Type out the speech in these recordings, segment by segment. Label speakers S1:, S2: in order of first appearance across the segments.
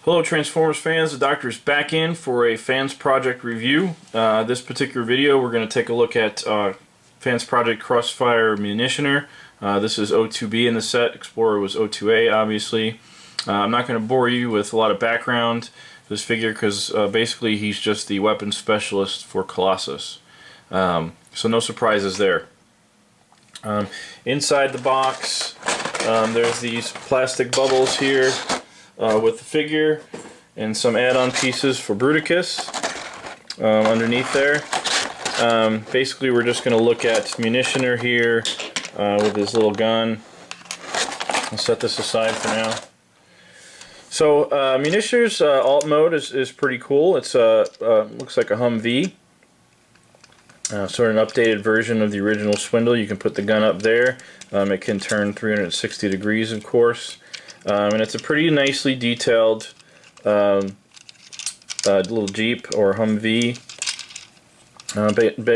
S1: Hello Transformers fans, the doctor is back in for a Fansproject review. This particular video we're going to take a look at Fansproject Crossfire Munitioner. This is 02B in the set, Explorer was 02A obviously. I'm not going to bore you with a lot of background for this figure because basically he's just the weapons specialist for Colossus. So no surprises there. Inside the box there's these plastic bubbles here with the figure and some add-on pieces for Bruticus underneath there. Basically we're just going to look at Munitioner here with his little gun. I'll set this aside for now. So Munitioner's alt mode is pretty cool. It's looks like a Humvee. Sort of an updated version of the original Swindle. You can put the gun up there. It can turn 360 degrees, of course. And it's a pretty nicely detailed little Jeep or Humvee.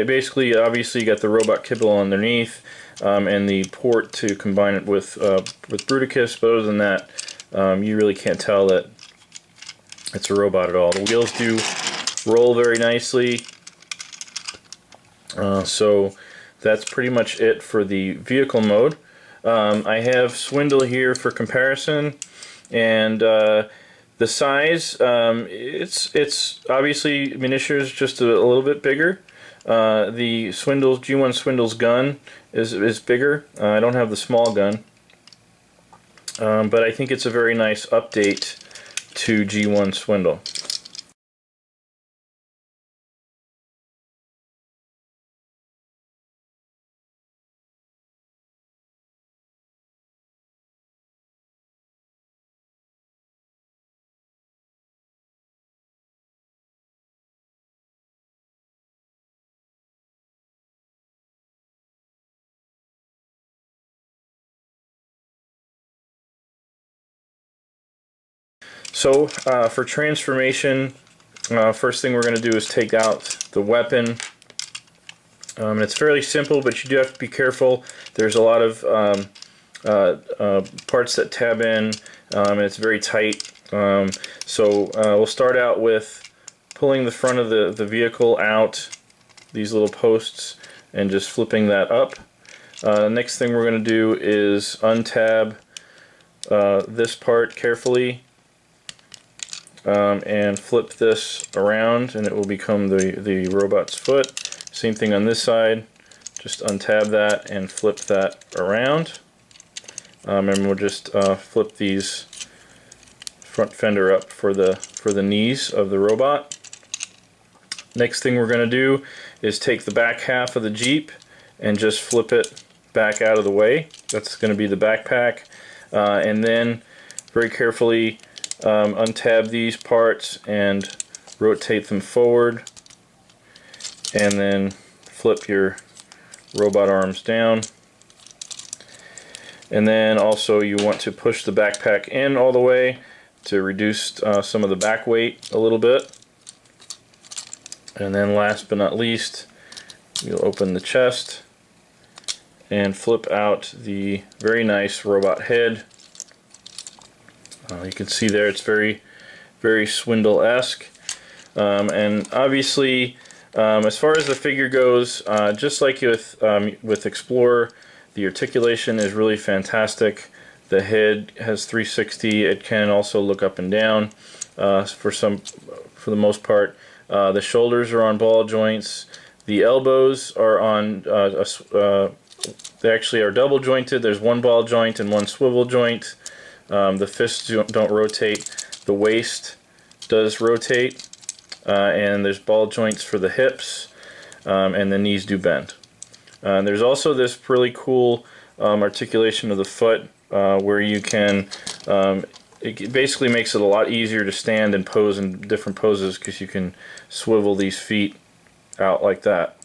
S1: Basically, obviously, you got the robot kibble underneath and the port to combine it with Bruticus. But other than that, you really can't tell that it's a robot at all. The wheels do roll very nicely. So that's pretty much it for the vehicle mode. I have Swindle here for comparison, and the size, it's obviously Munitioner's just a little bit bigger. The G1 Swindle's gun is bigger. I don't have the small gun, but I think it's a very nice update to G1 Swindle. So for transformation, first thing we're going to do is take out the weapon. It's fairly simple, but you do have to be careful. There's a lot of parts that tab in, and it's very tight. So we'll start out with pulling the front of the vehicle out, these little posts, and just flipping that up. Next thing we're going to do is untab this part carefully. And flip this around and it will become the robot's foot. Same thing on this side, just untab that and flip that around. And we'll just flip these front fender up for the knees of the robot. Next thing we're going to do is take the back half of the Jeep and just flip it back out of the way. That's going to be the backpack. And then very carefully untab these parts and rotate them forward, and then flip your robot arms down. And then also you want to push the backpack in all the way to reduce some of the back weight a little bit. And then last but not least, you'll open the chest and flip out the very nice robot head. You can see there it's very, very Swindle-esque. And obviously, as far as the figure goes, just like with Explorer, the articulation is really fantastic. The head has 360. It can also look up and down for the most part. The shoulders are on ball joints. The elbows are on they actually are double jointed. There's one ball joint and one swivel joint. The fists don't rotate. The waist does rotate, and there's ball joints for the hips, and the knees do bend. There's also this really cool articulation of the foot where you can, it basically makes it a lot easier to stand and pose in different poses because you can swivel these feet out like that.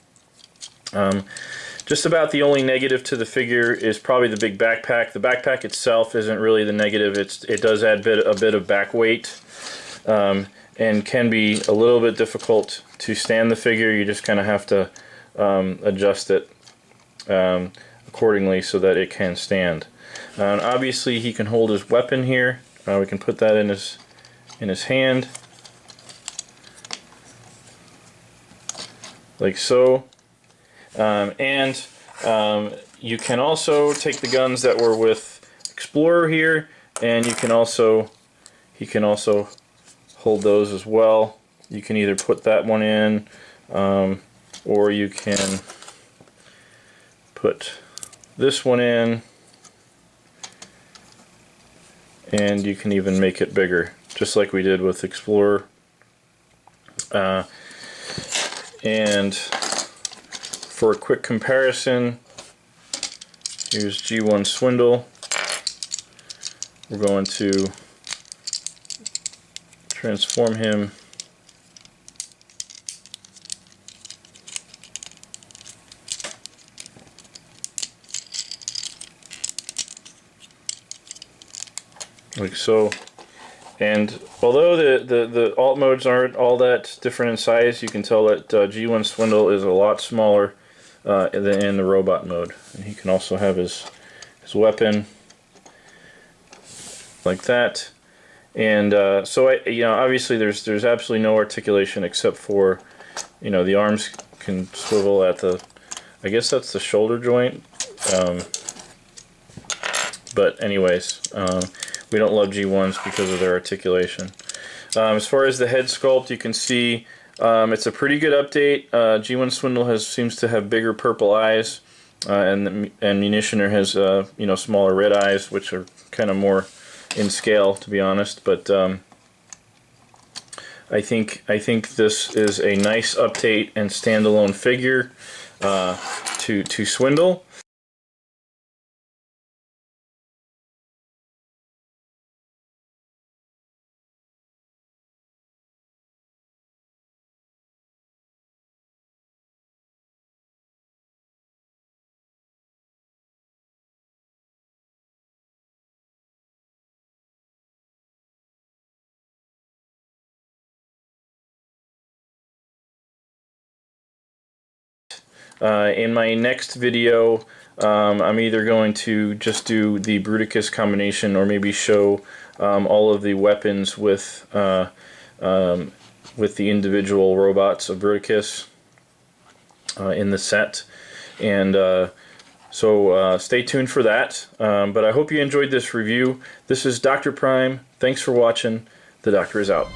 S1: Just about the only negative to the figure is probably the big backpack. The backpack itself isn't really the negative. It does add a bit of back weight and can be a little bit difficult to stand the figure. You just kind of have to adjust it accordingly so that it can stand. Obviously he can hold his weapon here. We can put that in his in his hand, like so. You can also take the guns that were with Explorer here, and he can also hold those as well. You can either put that one in, or you can put this one in, and you can even make it bigger, just like we did with Explorer. And for a quick comparison, here's G1 Swindle. We're going to transform him like so. And although the alt modes aren't all that different in size, you can tell that G1 Swindle is a lot smaller than in the robot mode. And he can also have his weapon like that. And so obviously there's absolutely no articulation except for, the arms can swivel at the, I guess that's the shoulder joint. But anyways, we don't love G1s because of their articulation. As far as the head sculpt, you can see it's a pretty good update. G1 Swindle seems to have bigger purple eyes, and Munitioner has smaller red eyes, which are kind of more in scale, to be honest. But I think this is a nice update and standalone figure to Swindle. In my next video, I'm either going to just do the Bruticus combination, or maybe show all of the weapons with the individual robots of Bruticus in the set. And so stay tuned for that. But I hope you enjoyed this review. This is Dr. Prime. Thanks for watching. The Doctor is out.